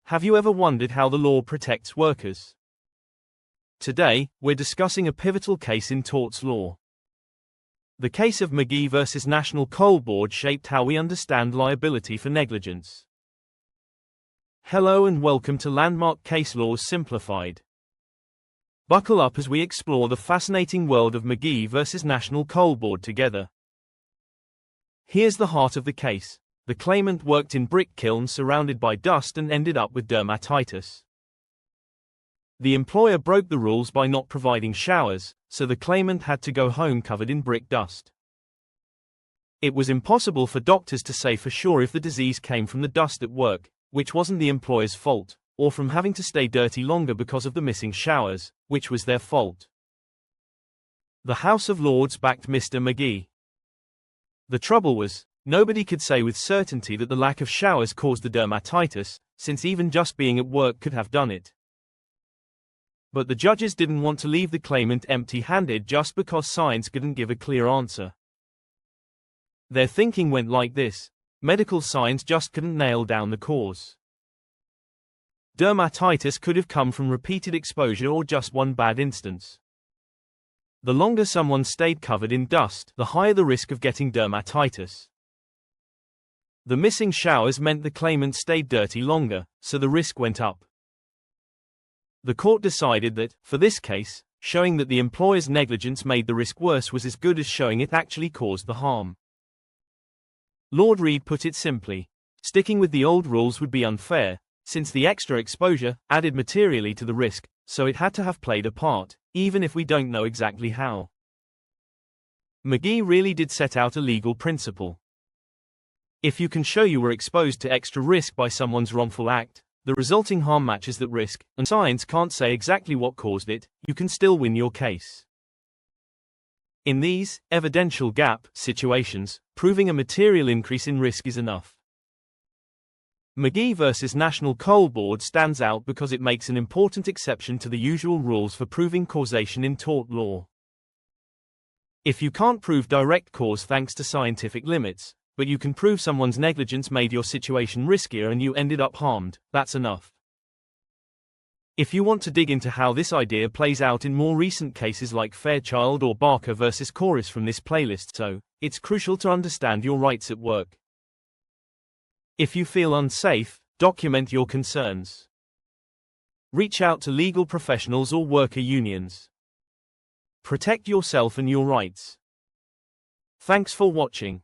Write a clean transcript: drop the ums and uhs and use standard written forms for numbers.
Have you ever wondered how the law protects workers? Today, we're discussing a pivotal case in torts law. The case of McGhee versus National Coal Board shaped how we understand liability for negligence. Hello and welcome to Landmark Case Laws Simplified. Buckle up as we explore the fascinating world of McGhee versus National Coal Board together. Here's the heart of the case. The claimant worked in brick kilns surrounded by dust and ended up with dermatitis. The employer broke the rules by not providing showers, so the claimant had to go home covered in brick dust. It was impossible for doctors to say for sure if the disease came from the dust at work, which wasn't the employer's fault, or from having to stay dirty longer because of the missing showers, which was their fault. The House of Lords backed Mr. McGhee. The trouble was, nobody could say with certainty that the lack of showers caused the dermatitis, since even just being at work could have done it. But the judges didn't want to leave the claimant empty-handed just because science couldn't give a clear answer. Their thinking went like this: medical science just couldn't nail down the cause. Dermatitis could have come from repeated exposure or just one bad instance. The longer someone stayed covered in dust, the higher the risk of getting dermatitis. The missing showers meant the claimant stayed dirty longer, so the risk went up. The court decided that, for this case, showing that the employer's negligence made the risk worse was as good as showing it actually caused the harm. Lord Reed put it simply: sticking with the old rules would be unfair, since the extra exposure added materially to the risk, so it had to have played a part, even if we don't know exactly how. McGhee really did set out a legal principle. If you can show you were exposed to extra risk by someone's wrongful act, the resulting harm matches that risk, and science can't say exactly what caused it, you can still win your case. In these evidential gap situations, proving a material increase in risk is enough. McGhee versus National Coal Board stands out because it makes an important exception to the usual rules for proving causation in tort law. If you can't prove direct cause thanks to scientific limits, but you can prove someone's negligence made your situation riskier and you ended up harmed, that's enough. If you want to dig into how this idea plays out in more recent cases like Fairchild or Barker versus Chorus from this playlist, so it's crucial to understand your rights at work. If you feel unsafe, document your concerns. Reach out to legal professionals or worker unions. Protect yourself and your rights. Thanks for watching.